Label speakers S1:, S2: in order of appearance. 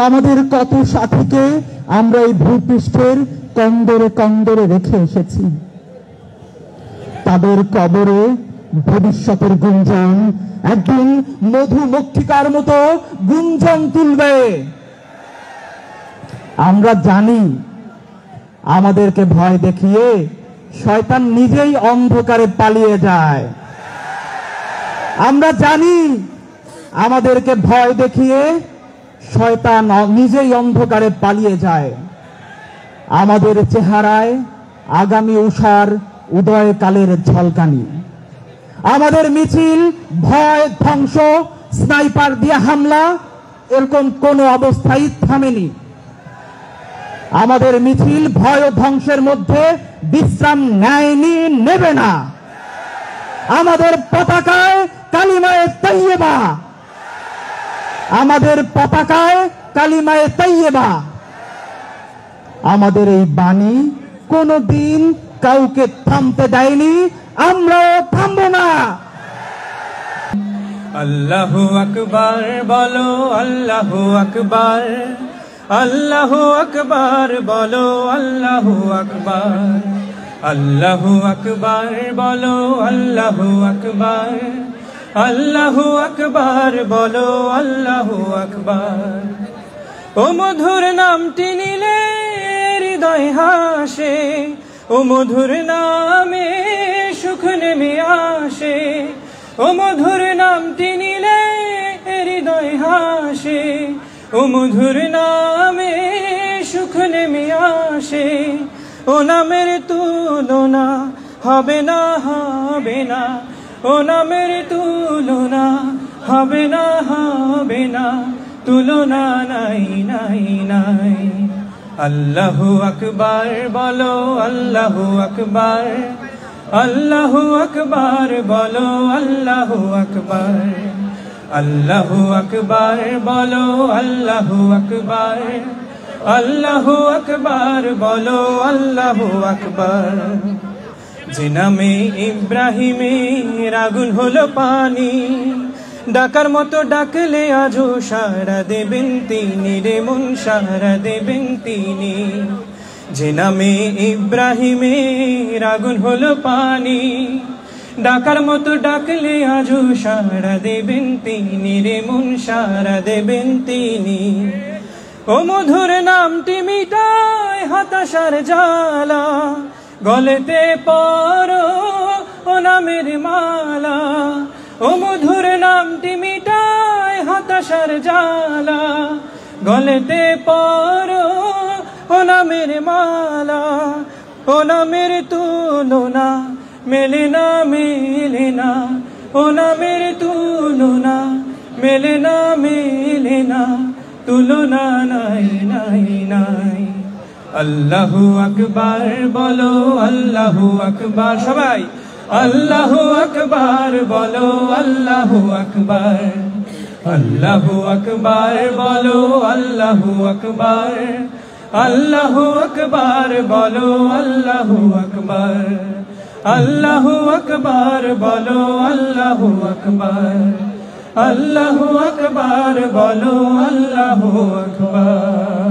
S1: আমাদের কত সাথীকে আমরা এই ভূপৃষ্ঠের কন্দরে কন্দরে রেখে এসেছি। তাদের কবরে ভবিষ্যতের গুঞ্জন একদিন মধুমক্ষিকার মতো গুঞ্জন তুলবে। আমরা জানি আমাদেরকে ভয় দেখিয়ে শয়তান নিজেই অন্ধকারে পালিয়ে যায়। আমরা জানি আমাদেরকে ভয় দেখিয়ে শয়তান নিজেই অন্ধকারে পালিয়ে যায়। আমাদের চেহারায় আগামী উষার উদয়কালের ঝলকানি। আমাদের মিছিল ভয়, ধ্বংস, স্নাইপার দিয়ে হামলা এরকম কোন অবস্থায় থামেনি। আমাদের মিছিল ভয় ও ধ্বংসের মধ্যে বিশ্রাম নেয়নি, নেবে না। আমাদের পতাকায় কালিমায়ে তাইয়্যিবা, আমাদের পতাকায় কালিমায়ে তাইয়্যিবা। আমাদের এই বাণী কোনদিন কাউকে থামতে দেয়নি, আমরাও থামব না।
S2: আল্লাহু আকবার বলো, আল্লাহু আকবার, আল্লাহু আকবার বলো, আল্লাহু আকবার, আল্লাহু আকবার বলো, আল্লাহু আকবার, আল্লাহু আকবার বলো, আল্লাহু আকবার। ও মধুর নামটি নিলে হৃদয় হাসে, ও মধুর নামে সুখ নেমে আসে, ও মধুর নামটি নিলে হৃদয় হাসে, ও মধুর নামে সুখ নেমে আসে। ও নামের তুলনা হবে না, হবে না, ও নামের তুলনা হবে না, হবে না, তুলনা নাই, নাই, নাই। আল্লাহু আকবার বলো, আল্লাহু আকবার, আল্লাহু আকবার বলো, আল্লাহু আকবার, আল্লাহু আকবার বলো, আল্লাহু আকবার, আল্লাহু আকবার বলো, আল্লাহু আকবার। যে নামে ইব্রাহিমের আগুন হলো পানি, ডাকার মতো ডাকলে আজও সাড়া দেবেন তিনি রে মন, সাড়া দেবেন তিনি। যে নামে ইব্রাহিমের আগুন হলো পানি, ডাকার মতো ডাকলে আজও সাড়া দেবেন তিনি রে মন, সাড়া দেবেন তিনি। ও মধুর নামটি মিটায় হতাশার জ্বালা, গলেতে পরো ও নামের মালা। ও মধুর নামটি মিটায় হতাশার জ্বালা, গলেতে পরো ও নামের মালা। ও নামের তুলনা মেলে না, মেলে না, ও নামের তুলনা মেলে না, মেলে না, তুলনা নাই, নাই, নাই। আল্লাহু আকবার বলো, আল্লাহু আকবার, সবাই আল্লাহু আকবার বলো, আল্লাহু আকবার, আল্লাহু আকবার বলো, আল্লাহু আকবার, আল্লাহু আকবার বলো, আল্লাহু আকবার, আল্লাহু আকবার বলো, আল্লাহু আকবার, আল্লাহু আকবার বলো, আল্লাহু আকবার।